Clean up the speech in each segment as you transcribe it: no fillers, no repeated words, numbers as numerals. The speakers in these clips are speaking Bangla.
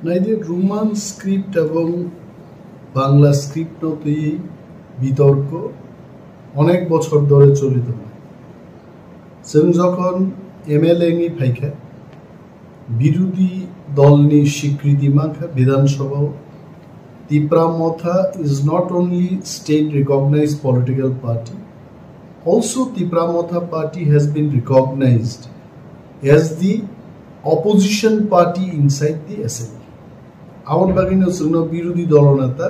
নাইদের রোমান স্ক্রিপ্ট এবং বাংলা স্ক্রিপ্ট নিয়ে বিতর্ক অনেক বছর ধরে চলিত जों যখন এমএলএ ফাইখা বিরোধী দলনি স্বীকৃতি মাখা বিধানসভাও Tipra Motha is not only state recognized political party, also Tipramotha party has been recognized as the opposition party inside the assembly. Our bagino sugno birodi doloneta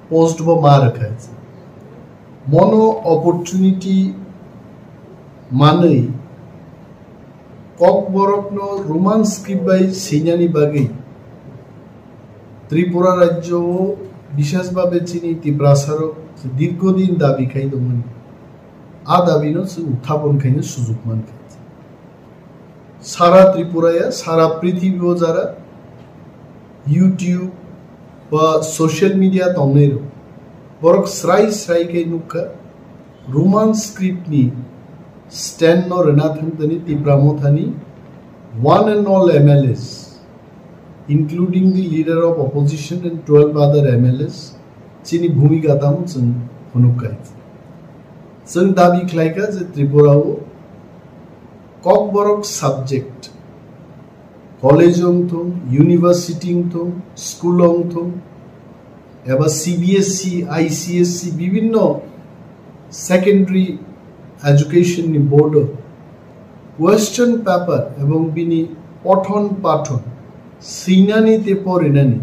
post bo ma rakha ache mono opportunity manei kok borokno roman script by sinani bagei Tripura রাজ্য বিশেষভাবে চিনি তীব্রাসারক দীর্ঘদিন দাবি খাইদমন আ দাবিনো উত্থাপন খাইনো সুযোগ মান খাইছে সারা ত্রিপুরায় সারা পৃথিবীও যারা ইউটিউব বা সোশ্যাল মিডিয়া তংনেরো বরক স্রাই স্রাই খাই নুকা রোমান স্ক্রিপ্ট নি স্ট্যান্ড নো রেনাথানি তীব্রামথানি one and all MLAs including the leader of opposition and 12 other MLAs chini bhumika tam chung hunukai chung dabi khlaika je tripura o kok borok subject college thum university thum school thum eba CBSC ICSC bibhinno secondary education ni board question paper ebong bini পঠন পাঠন সিনানিতে পড়েনানি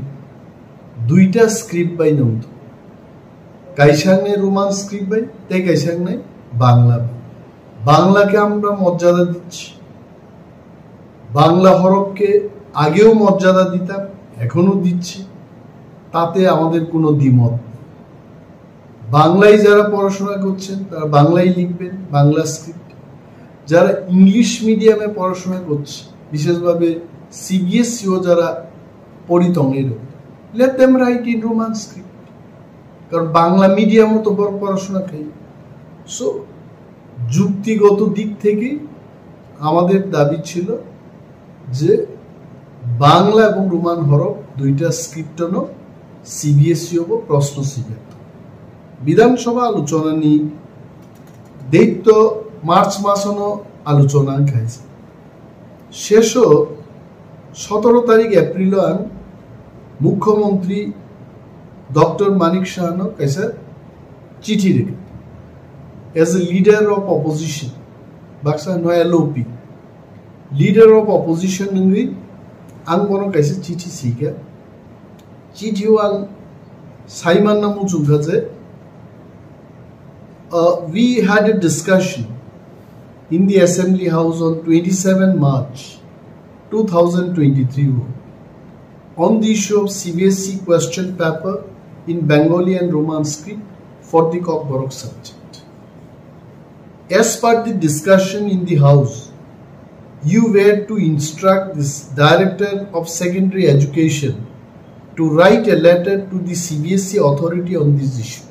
দুইটা স্ক্রিপ্ট বাই নন্ত কাইসাংনে রোমান স্ক্রিপ্ট বাই তাই কাইসাংনে বাংলা বাংলাকে আমরা মর্যাদা দিচ্ছি বাংলা হরফকে আগেও মর্যাদা দিতাম এখনো দিচ্ছি তাতে আমাদের কোনো দ্বিমত বাংলায় যারা পড়াশোনা করছেন তারা বাংলায় লিখবেন বাংলা স্ক্রিপ্ট যারা ইংলিশ মিডিয়ামে পড়াশোনা করছে বিশেষভাবে CBSC ও যারা পড়িতংয়ের let them write in roman script কারণ বাংলা মিডিয়ামও তো পড়াশোনা খাই সো যুক্তিগত দিক থেকে আমাদের দাবি ছিল যে বাংলা এবং রোমান হরফ দুইটা স্ক্রিপ্টনো CBSC হবো প্রশ্ন সিলেক্ট বিধানসভা আলোচনা নি দৈত্য মার্চ মাসনো আলোচনা খাইছে শেষ 17 তারিখ এপ্রিল মুখ্যমন্ত্রী ডক্টর মানিক শাহনো कैसा চিঠি লিখে as a leader of opposition বাক্সা নো এলওপি leader of opposition নি আং বনো कैसा চিঠি সিগা চিঠিও আং Saiman নামু চুগাছে we had a discussion in the assembly house on 27 March 2023 on the issue of CBSC question paper in Bengali and Roman script for the Kokborok subject. As per the discussion in the house, you were to instruct this Director of Secondary Education to write a letter to the CBSC authority on this issue.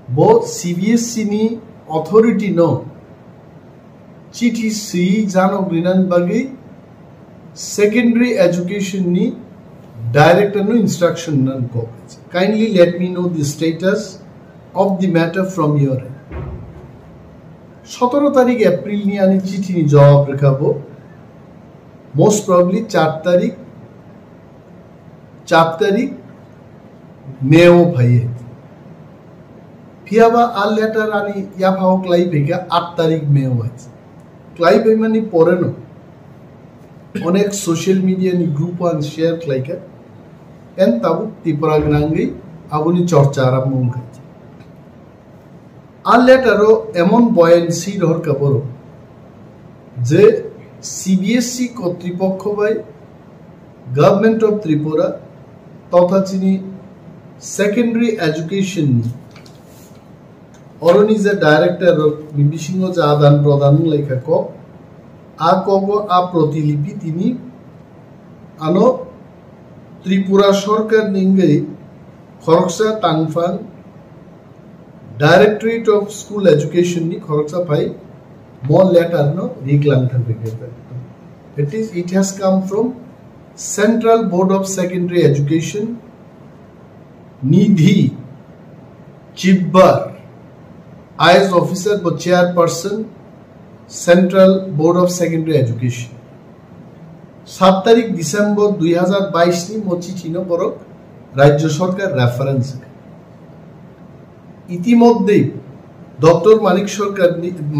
Both CBSC ni authority no chithi si jano grinan bagi secondary education ni director no instruction nan ko kindly let me know the status of the matter from your end 17 তারিখ এপ্রিল ni ani চিঠি ni jawab রাখাবো most probably 4 তারিখ মেও ভাইয়ে ফিয়াবা আর letter ani ya phao clai bega 8 তারিখ মেও আছে clai be mani pore no অনেক সোশ্যাল মিডিয়া নি group one share Laika N তাবু ত্রিপুরা গ্রাঙ্গি আগুনি চর্চা আরম্ভ হয়েছে আর লেটারও এমন বয়ানসি রহর কাপড় যে CBSC কর্তৃপক্ষ বাই গভর্নমেন্ট অফ ত্রিপুরা তথা চিনি সেকেন্ডারি এডুকেশন নি অরনি যে ডাইরেক্টর বিবিসিংহ যে আদান প্রদান লেখা ক আ প্রতিলিপি তিনি আনো ত্রিপুরা সরকার নিঙ্গে খরকসা টাংফাং ডাইরেক্টরেট অফ স্কুল এডুকেশন নি খরকসা পাই মল লেটার নো রিকলাং থাকবে it has come from Central Board of Secondary Education, Nidhi Chibbar, IAS officer but chairperson, Central Board of Secondary Education. 7 তারিখ ডিসেম্বর 2022 নি মচি চিনো বড় রাজ্য সরকার রেফারেন্স ইতিমধ্যে ডক্টর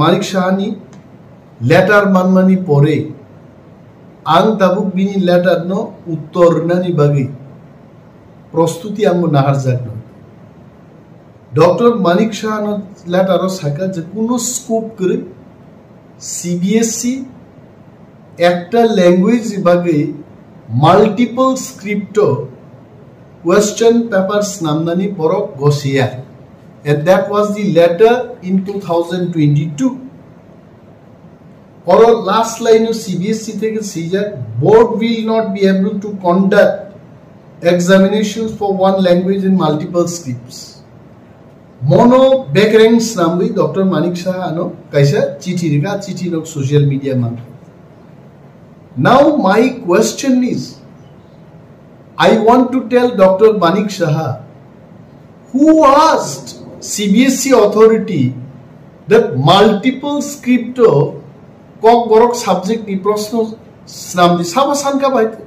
মানিক সাহানি লেটার মানমানি পরে আং দাবুক বিনি লেটার ন উত্তর নানি বাগি প্রস্তুতি আঙ্গ নাহার যাক ডক্টর মানিক সাহানো লেটারও সাকা যে কোনো স্কোপ করে সিবিএসই একটা ল্যাঙ্গুয়েজ বিভাগে মাল্টিপল স্ক্রিপ্ট কোয়েশ্চন পেপারস নামনানি বড় Gausia and that was the letter in 2022 or last line of CBSE থেকে caesar board will not be able to conduct examinations for one language in multiple scripts mono backranks nambi Dr. Manik Shah ano kaisa chithi rika chithi nok social media man. Now my question is, I want to tell Dr. Manik Shah, who asked CBSE authority that multiple script kok borok subject ni proshno snamdi sabasan ka baite.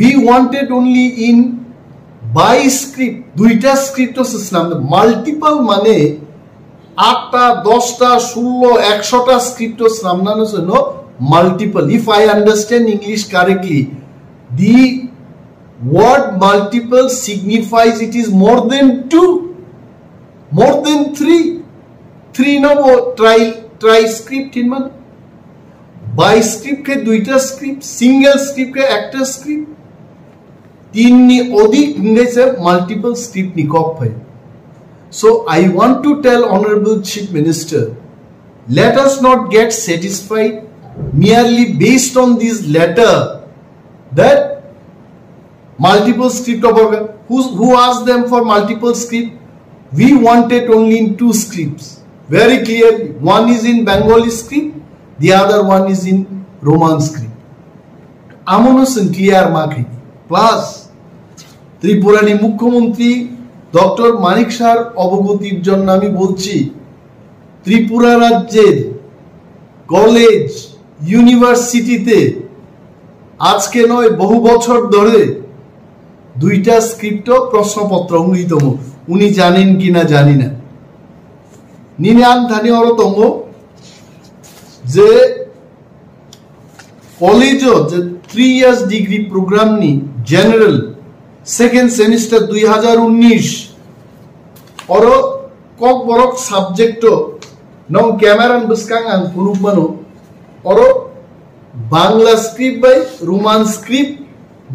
We wanted only in by script duita script snam multiple mane 8টা 10টা 16 100টা script snamnano no multiple. If I understand English correctly, the word multiple signifies it is more than 2, more than 3 no try script in man by script ke duita script single script ke একটা script तीन ni अधिक English multiple script ni kok bhai. So I want to tell Honorable Chief Minister, let us not get satisfied merely based on this letter that multiple script of who asked them for multiple script. We wanted only in 2 scripts very clearly. One is in Bengali script, the other one is in Roman script. Amonosan clear marking. Plus ত্রিপুরানি মুখ্যমন্ত্রী ডক্টর মানিক শাহর অবগতির জন্য আমি বলছি ত্রিপুরা রাজ্যের কলেজ ইউনিভার্সিটিতে আজকে নয় বহু বছর ধরে 2টা স্ক্রিপ্ট প্রশ্নপত্র অঙ্গিতম উনি জানেন কিনা জানি না নিনান ধানি অরতম যে কলেজও যে 3 ইয়ার্স ডিগ্রি প্রোগ্রাম নি জেনারেল সেকেন্ড সেমিস্টার 2019 और कक बरक सब्जेक्ट नौ कैमरान बसकांग आं पुनुबनो और बांग्ला स्क्रिप्ट बाय रोमान स्क्रिप्ट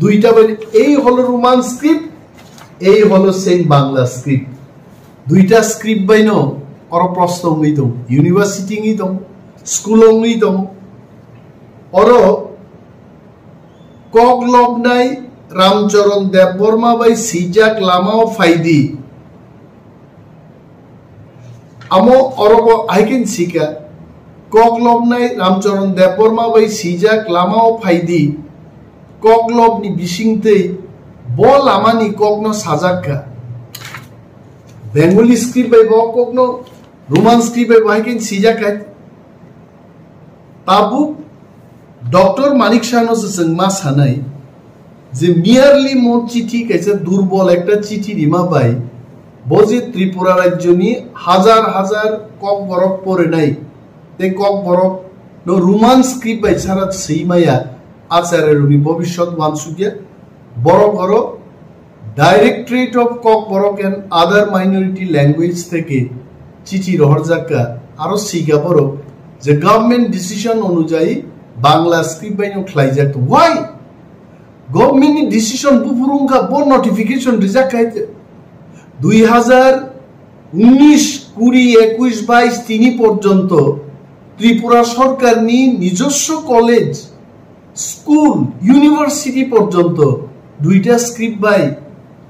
दुईटा बाय এই হলো রোমান স্ক্রিপ্ট এই হলো সেম বাংলা স্ক্রিপ্ট দুইটা স্ক্রিপ্ট বাই নো और প্রশ্ন হইতো ইউনিভার্সিটি হইতো স্কুল হইতো और कक लबनाय रामचरण देवबर्मा बाई सीजाक लामाओ फाइदी आमो औरबो आइकेन सिका ककलबनाय रामचरण देवबर्मा बाई सीजाक लामाओ फाइदी ककलबनि बिसिंते बल आमानि ककनो साजाका बेंगली स्क्रिप्ट बाई ब ककनो रोमान स्क्रिप्ट बाई आइकेन सीजाका ताबु डॉक्टर मानिक शाहनो जोंमा सानाय যে মিয়ারলি মো চিঠি কেছে দুর্বল একটা চিঠি রিমা বাই বজে ত্রিপুরা রাজ্য নি হাজার হাজার কক বরক পরে নাই তে cock Borok no Roman script by সারা সেইমায়া আচারের উনি ভবিষ্যৎ মানসুকিয়া বড় বড় directorate of cock Borok and other minority language থেকে চিঠি রহরজাকা আরো সিগা বড় যে গভর্নমেন্ট ডিসিশন অনুযায়ী বাংলা স্ক্রিপ্ট বাই নো খ্লাইজাক ওয়াই गवर्नमेंट डिसीजन बुफुरुंगा बो नोटिफिकेशन रिजा कहते 2019 20 21 22 তিনি পর্যন্ত ত্রিপুরা সরকার নি নিজস্ব কলেজ স্কুল ইউনিভার্সিটি পর্যন্ত 2টা স্ক্রিপ্ট বাই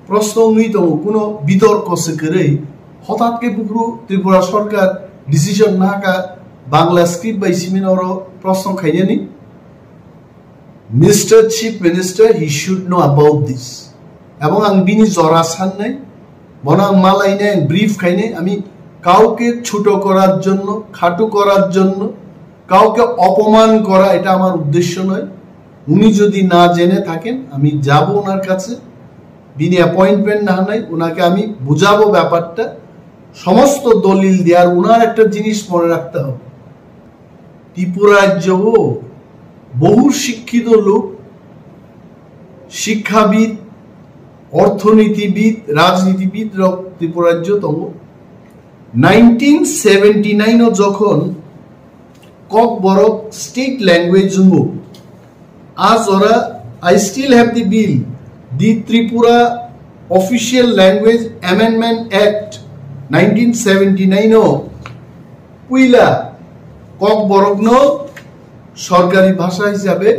প্রশ্ন নিত কোনো বিতর্ক করে হঠাৎ কে বুফুরু ত্রিপুরা সরকার ডিসিশন না কা বাংলা স্ক্রিপ্ট বাই সিমিনারো প্রশ্ন খাইনি mister chief minister he should know about this এবং আং বিনি জরা सान নাই বনা মালাই নাই ব্রিফ খাই নাই আমি কাউকে ছোট করার জন্য খাটো করার জন্য কাউকে অপমান করা এটা আমার উদ্দেশ্য নয় উনি যদি না জেনে থাকেন আমি যাব ওনার কাছে বিনি অ্যাপয়েন্টমেন্ট না নাই ওনাকে আমি বুঝাবো ব্যাপারটা সমস্ত দলিল দিয়ে আর ওনার একটা জিনিস মনে রাখতে হবে ত্রিপুরা রাজ্য বহু শিক্ষিত লোক শিক্ষাবিদ অর্থনীতিবিদ রাজনীতিবিদ ত্রিপুরা রাজ্য তম 1979 যখন ককবরক স্টেট ল্যাঙ্গুয়েজ হবো আজ ওরা I still have the bill the Tripura official language amendment act 1979 পুইলা ককবরকন সরকারি ভাষা হিসাবে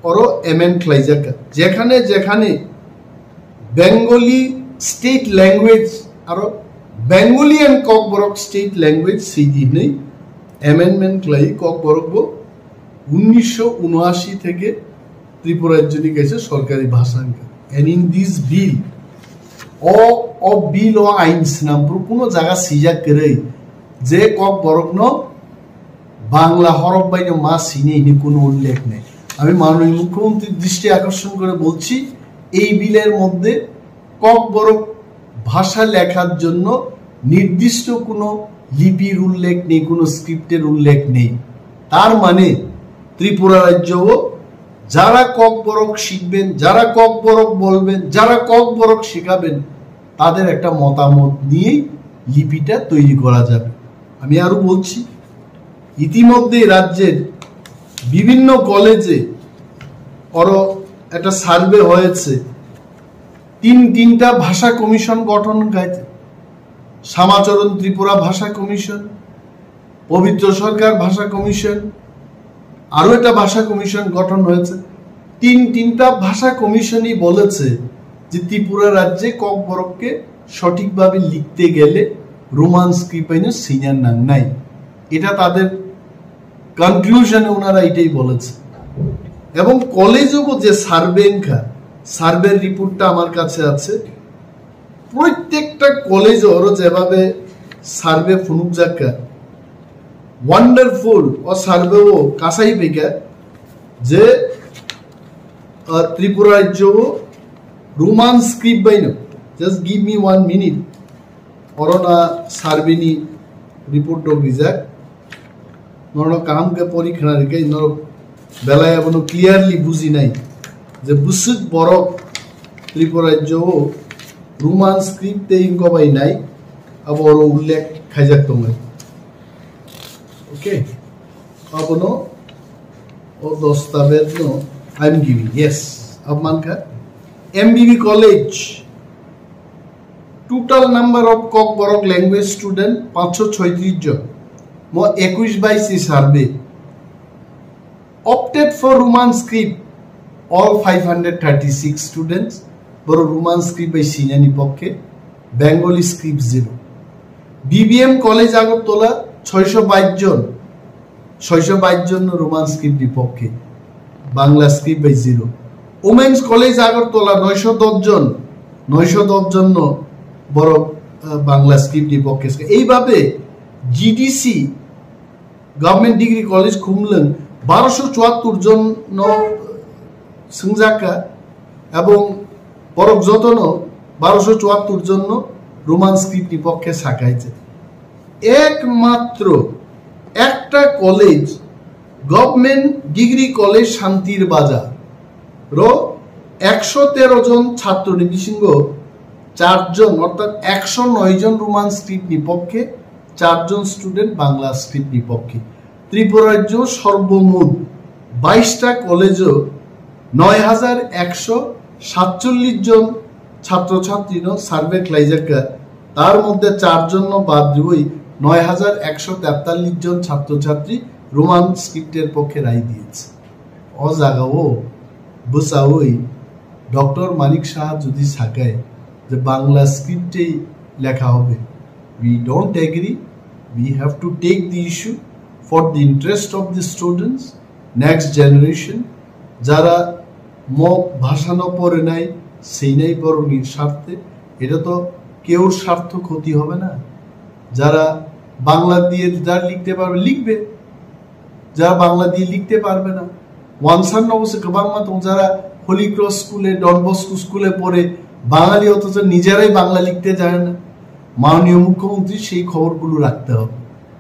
ওরা এমেন্ড খাইজাকা যেখানে যেখানে বেঙ্গলি স্টেট ল্যাঙ্গুয়েজ আর Bengali and Kokborok state language সেই নেই অ্যামেন্ডমেন্ট লাই ককবরক 1979 থেকে ত্রিপুরা রাজ্যটি গেছে সরকারি ভাষা এন্ড ইন দিস বিল ও বিল ও আইনস নাম কোনো জায়গা সিজা করে যে ককবরক ন বাংলা হরফ বাইনে মা সিনে ইনি কোনো উল্লেখ নেই আমি মাননীয় মুখ্যমন্ত্রীর দৃষ্টি আকর্ষণ করে বলছি এই বিলের মধ্যে ককবরক ভাষা লেখার জন্য নির্দিষ্ট কোনো লিপির উল্লেখ নেই কোনো স্ক্রিপ্টের উল্লেখ নেই তার মানে ত্রিপুরা রাজ্য যারা ককবরক শিখবেন যারা ককবরক বলবেন যারা ককবরক শেখাবেন তাদের একটা মতামত নিয়ে লিপিটা তৈরি করা যাবে আমি আরো বলছি ইতিমধ্যে রাজ্যের বিভিন্ন কলেজে একটা সার্ভে হয়েছে তিনটা ভাষা কমিশন গঠন হয়েছে শ্যামাচরণ ত্রিপুরা ভাষা কমিশন পবিত্র সরকার ভাষা কমিশন আরো একটা ভাষা কমিশন গঠন হয়েছে তিনটা ভাষা কমিশনই বলেছে যে ত্রিপুরা রাজ্যে ককবরককে সঠিকভাবে লিখতে গেলে রোমান স্ক্রিপ্ট সিনিয়র নাম নাই এটা তাদের কনক্লুশনে ওনারা এটাই বলেছে এবং কলেজও যে সার্ভের রিপোর্টটা আমার কাছে আছে প্রত্যেকটা কলেজে ওরা যেভাবে সার্ভে ফুনুক যাকা ওয়ান্ডারফুল ও সার্ভে ও কাসাই পেকা যে ত্রিপুরা রাজ্য রোমান স্ক্রিপ্ট বাইন জাস্ট গিভ মি 1 মিনিট অরনা সার্ভেনি রিপোর্ট গিজাক নরো কাম কে পরীক্ষা রেখে নরো বেলায় এখনো ক্লিয়ারলি বুঝি নাই যে বুসুক বরক ত্রিপুরা রাজ্য রোমান স্ক্রিপ্ট ইনকবাই নাই আবার উল্লেখ খাইজাক তোমায় ওকে আপনো ও দস্তাবেজ নো আই এম গিভিং यस अब मान का MBB college total number of Kokborok language student 536 जन मो 21/22 survey opted for Roman script all 536 students বড় রোমান স্ক্রিপ্ট বাই সিনানি পক্ষে Bengali script 0 BBM college Agartala 622 জন রোমান স্ক্রিপ্ট বিপক্ষে বাংলা স্ক্রিপ্ট বাই 0 ওমেন্স কলেজ আগরতলা 910 জন বড় বাংলা স্ক্রিপ্ট বিপক্ষে এইভাবে GDC government degree college Khumulwng 1274 জন সংজাকা এবং বরক যতন 1274 জন রোমান স্ক্রিপ্ট বিপক্ষে সাকাইছে একমাত্র একটা কলেজ গভর্নমেন্ট ডিগ্রি কলেজ শান্তির বাজার র 113 জন ছাত্র নিবিসিংহ 4 জন অর্থাৎ 109 জন রোমান স্ক্রিপ্ট বিপক্ষে 4 জন স্টুডেন্ট বাংলা স্ক্রিপ্ট বিপক্ষে ত্রিপুরা রাজ্য সর্বমোট 22টা কলেজ 9147 জন ছাত্রছাত্রী সার্ভে ক্লাইজাকা তার মধ্যে 4 জন বাদ দিয়ে 9143 জন ছাত্রছাত্রী রোমান স্ক্রিপ্টের পক্ষে রায় দিয়েছে ও জায়গাও বসাওই ডক্টর মানিক শাহ যদি সাকায় যে বাংলা স্ক্রিপ্টেই লেখা হবে we don't agree we have to take the issue for the interest of the students next generation যারা মগ ভাসানো পড়ে নাই সেই নাই বরণীর স্বার্থে, এটা তো কেউর স্বার্থ ক্ষতি হবে না। যারা বাংলা দিয়ে যারা লিখতে পারবে লিখবে, যারা বাংলা দিয়ে লিখতে পারবে না ওয়ানসান অবশ্যই বাংলা তো যারা হোলি ক্রস স্কুলে ডন বস্কো স্কুলে পড়ে বাঙালি অথচ নিজেরাই বাংলা লিখতে জানে না, মাননীয় মুখ্যমন্ত্রী সেই খবরগুলো রাখতে হবে।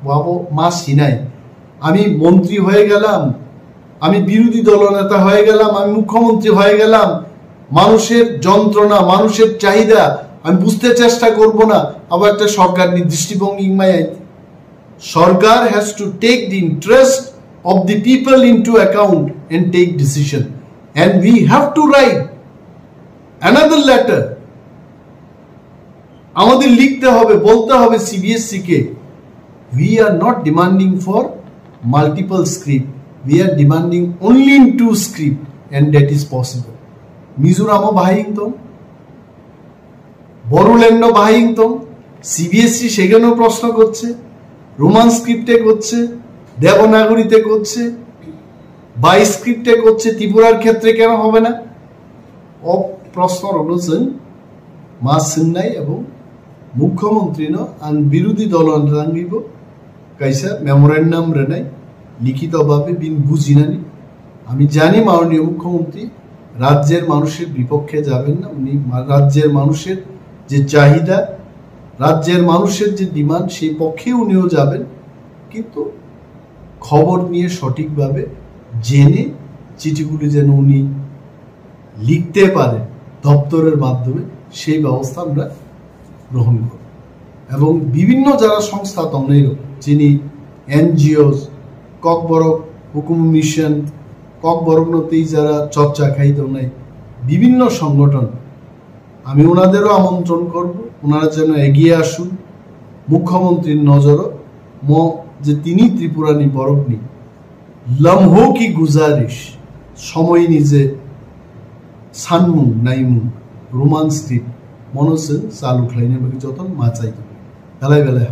বাবু মা সিনাই আমি মন্ত্রী হয়ে গেলাম, আমি বিরোধী দলনেতা হয়ে গেলাম, আমি মুখ্যমন্ত্রী হয়ে গেলাম, মানুষের যন্ত্রণা মানুষের চাহিদা আমি বুঝতে চেষ্টা করব না, আবার একটা সরকার দৃষ্টিভঙ্গি সরকার has to take the interest of the people into account and take decision, and we have to write another letter. আমাদের লিখতে হবে, বলতে হবে CBSE K, we are not demanding for multiple script, we are demanding only in 2 script and that is possible. মিজোরামও বাহাইংতম, বড়োল্যান্ডও বাহাইংতম, CBSE সেখানেও প্রশ্ন করছে, রোমান স্ক্রিপ্টে করছে, দেবনাগরীতে করছে, 22 স্ক্রিপ্টে করছে, ত্রিপুরার ক্ষেত্রে কেন হবে না? প্রশ্ন অনুযায়ী মা সিংনাই এবং মুখ্যমন্ত্রী আন বিরোধী দল রাঙ্গিব কাইসা মেমোরেন্ডাম রেনাই লিখিতভাবে বিন বুঝিনানি। আমি জানি মাননীয় মুখ্যমন্ত্রী রাজ্যের মানুষের বিপক্ষে যাবেন না, উনি রাজ্যের মানুষের যে চাহিদা, রাজ্যের মানুষের যে ডিমান্ড সেই পক্ষে উনিও যাবেন, কিন্তু খবর নিয়ে সঠিকভাবে জেনে চিঠিগুলি যেন উনি লিখতে পারেন দপ্তরের মাধ্যমে, সেই ব্যবস্থা আমরা গ্রহণ করব। এবং বিভিন্ন যারা সংস্থা তন্নেরও যিনি NGOs ককবরক হুকুম মিশন ককবরকনতেই যারা চর্চা খাইত নাই বিভিন্ন সংগঠন, আমি ওনাদেরও আমন্ত্রণ করব, ওনারা যেন এগিয়ে আসুন। মুখ্যমন্ত্রীর নজরও যে তিনি ত্রিপুরানি বরকনি লম্হো কি গুজারিশ সময় নিজে সানমুং নাইমুং রোমান স্ক্রিপ্ট মনসেন চালু খাইনে বাকি যতন মাচাই বেলায় বেলায়